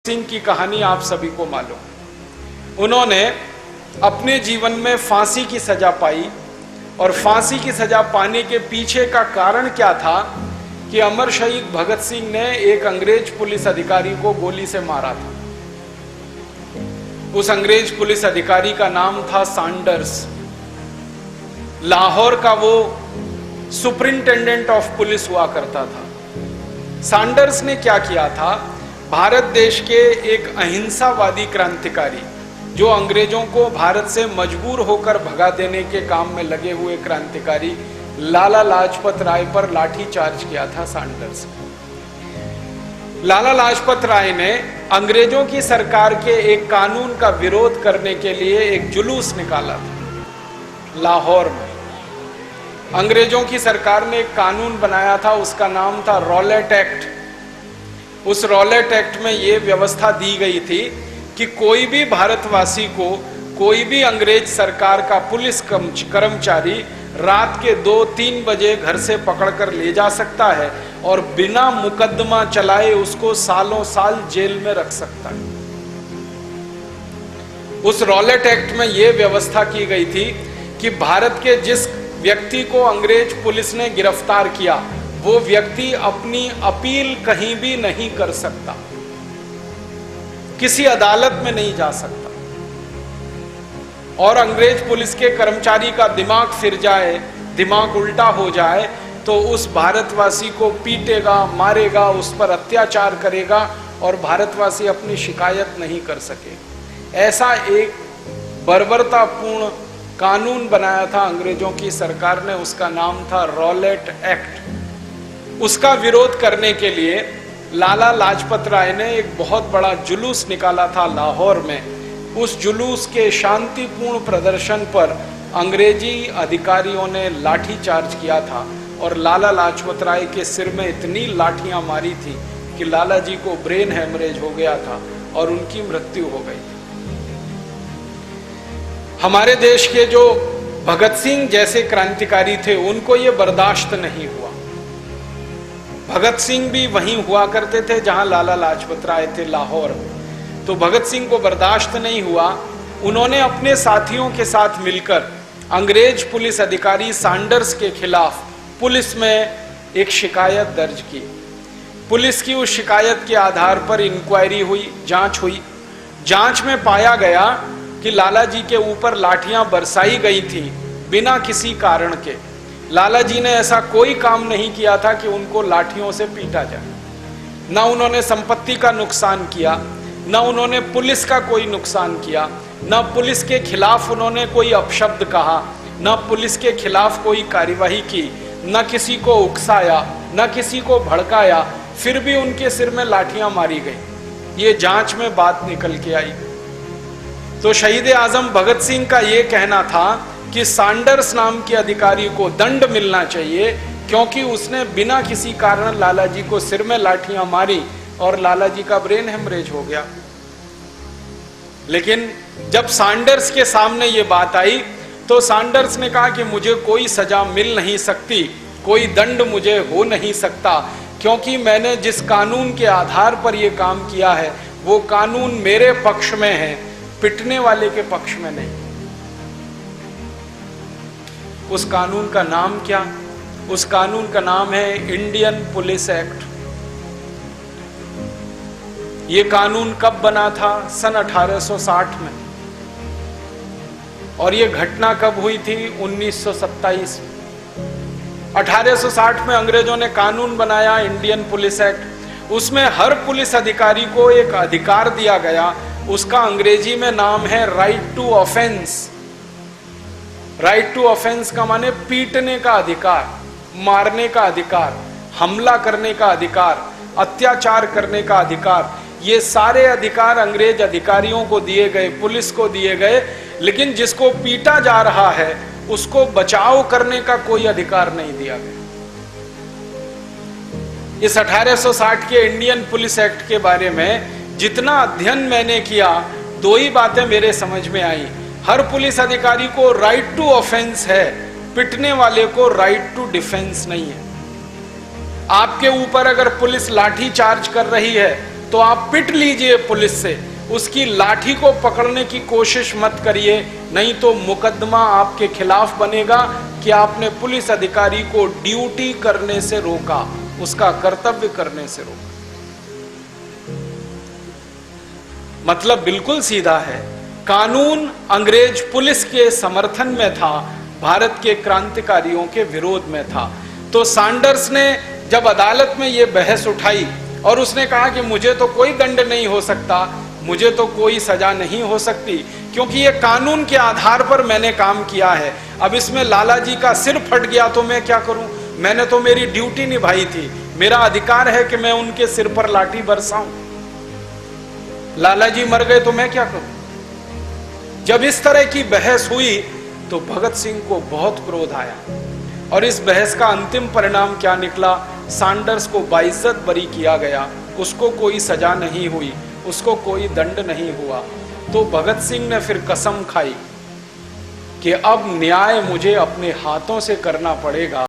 सिंह की कहानी आप सभी को मालूम। उन्होंने अपने जीवन में फांसी की सजा पाई और फांसी की सजा पाने के पीछे का कारण क्या था कि अमर शहीद भगत सिंह ने एक अंग्रेज पुलिस अधिकारी को गोली से मारा था। उस अंग्रेज पुलिस अधिकारी का नाम था सैंडर्स। लाहौर का वो सुपरिंटेंडेंट ऑफ पुलिस हुआ करता था। सैंडर्स ने क्या किया था, भारत देश के एक अहिंसावादी क्रांतिकारी, जो अंग्रेजों को भारत से मजबूर होकर भगा देने के काम में लगे हुए क्रांतिकारी लाला लाजपत राय पर लाठी चार्ज किया था सैंडर्स। लाला लाजपत राय ने अंग्रेजों की सरकार के एक कानून का विरोध करने के लिए एक जुलूस निकाला था लाहौर में। अंग्रेजों की सरकार ने एक कानून बनाया था, उसका नाम था रॉलेट एक्ट। उस रॉलेट एक्ट में यह व्यवस्था दी गई थी कि कोई भी भारतवासी को कोई भी अंग्रेज सरकार का पुलिस कर्मचारी रात के 2-3 बजे घर से पकड़कर ले जा सकता है और बिना मुकदमा चलाए उसको सालों साल जेल में रख सकता है। उस रॉलेट एक्ट में यह व्यवस्था की गई थी कि भारत के जिस व्यक्ति को अंग्रेज पुलिस ने गिरफ्तार किया, वो व्यक्ति अपनी अपील कहीं भी नहीं कर सकता, किसी अदालत में नहीं जा सकता। और अंग्रेज पुलिस के कर्मचारी का दिमाग फिर जाए, दिमाग उल्टा हो जाए, तो उस भारतवासी को पीटेगा, मारेगा, उस पर अत्याचार करेगा और भारतवासी अपनी शिकायत नहीं कर सके। ऐसा एक बर्बरतापूर्ण कानून बनाया था अंग्रेजों की सरकार ने, उसका नाम था रॉलेट एक्ट। उसका विरोध करने के लिए लाला लाजपत राय ने एक बहुत बड़ा जुलूस निकाला था लाहौर में। उस जुलूस के शांतिपूर्ण प्रदर्शन पर अंग्रेजी अधिकारियों ने लाठी चार्ज किया था और लाला लाजपत राय के सिर में इतनी लाठियां मारी थी कि लाला जी को ब्रेन हेमरेज हो गया था और उनकी मृत्यु हो गई। हमारे देश के जो भगत सिंह जैसे क्रांतिकारी थे, उनको ये बर्दाश्त नहीं हुआ। भगत सिंह भी वहीं हुआ करते थे जहां लाला लाजपत राय थे, लाहौर। तो भगत सिंह को बर्दाश्त नहीं हुआ। उन्होंने अपने साथियों के साथ मिलकर अंग्रेज पुलिस अधिकारी सैंडर्स के खिलाफ पुलिस में एक शिकायत दर्ज की। पुलिस की उस शिकायत के आधार पर इंक्वायरी हुई, जांच हुई। जांच में पाया गया कि लाला जी के ऊपर लाठियां बरसाई गई थी बिना किसी कारण के। लाला जी ने ऐसा कोई काम नहीं किया था कि उनको लाठियों से पीटा जाए। ना उन्होंने संपत्ति का नुकसान किया, ना उन्होंने पुलिस का कोई नुकसान किया, ना पुलिस के खिलाफ उन्होंने कोई अपशब्द कहा, ना पुलिस के खिलाफ कोई कार्यवाही की, ना किसी को उकसाया, ना किसी को भड़काया, फिर भी उनके सिर में लाठियां मारी गई। ये जांच में बात निकल के आई। तो शहीद आजम भगत सिंह का ये कहना था कि सैंडर्स नाम के अधिकारी को दंड मिलना चाहिए, क्योंकि उसने बिना किसी कारण लाला जी को सिर में लाठियां मारी और लाला जी का ब्रेन हेमरेज हो गया। लेकिन जब सैंडर्स के सामने ये बात आई तो सैंडर्स ने कहा कि मुझे कोई सजा मिल नहीं सकती, कोई दंड मुझे हो नहीं सकता, क्योंकि मैंने जिस कानून के आधार पर यह काम किया है वो कानून मेरे पक्ष में है, पिटने वाले के पक्ष में नहीं। उस कानून का नाम क्या? उस कानून का नाम है इंडियन पुलिस एक्ट। यह कानून कब बना था? सन 1860 में। और यह घटना कब हुई थी? 1927। 1860 में अंग्रेजों ने कानून बनाया इंडियन पुलिस एक्ट। उसमें हर पुलिस अधिकारी को एक अधिकार दिया गया, उसका अंग्रेजी में नाम है right to offence. Right to offence का माने पीटने का अधिकार, मारने का अधिकार, हमला करने का अधिकार, अत्याचार करने का अधिकार। ये सारे अधिकार अंग्रेज अधिकारियों को दिए गए, पुलिस को दिए गए, लेकिन जिसको पीटा जा रहा है उसको बचाव करने का कोई अधिकार नहीं दिया गया। इस 1860 के इंडियन पुलिस एक्ट के बारे में जितना अध्ययन मैंने किया, 2 ही बातें मेरे समझ में आई। हर पुलिस अधिकारी को राइट टू ऑफेंस है, पिटने वाले को राइट टू डिफेंस नहीं है। आपके ऊपर अगर पुलिस लाठी चार्ज कर रही है तो आप पिट लीजिए पुलिस से, उसकी लाठी को पकड़ने की कोशिश मत करिए, नहीं तो मुकदमा आपके खिलाफ बनेगा कि आपने पुलिस अधिकारी को ड्यूटी करने से रोका, उसका कर्तव्य करने से रोका। मतलब बिल्कुल सीधा है। कानून अंग्रेज पुलिस के समर्थन में था, भारत के क्रांतिकारियों के विरोध में था। तो सैंडर्स ने जब अदालत में यह बहस उठाई और उसने कहा कि मुझे तो कोई दंड नहीं हो सकता, मुझे तो कोई सजा नहीं हो सकती, क्योंकि ये कानून के आधार पर मैंने काम किया है। अब इसमें लाला जी का सिर फट गया तो मैं क्या करूं? मैंने तो मेरी ड्यूटी निभाई थी, मेरा अधिकार है कि मैं उनके सिर पर लाठी बरसाऊं। लाला जी मर गए तो मैं क्या करूं? जब इस तरह की बहस हुई तो भगत सिंह को बहुत क्रोध आया और इस बहस का अंतिम परिणाम क्या निकला? सैंडर्स को बाइज्जत बरी किया गया, उसको कोई सजा नहीं हुई, उसको कोई दंड नहीं हुआ। तो भगत सिंह ने फिर कसम खाई कि अब न्याय मुझे अपने हाथों से करना पड़ेगा।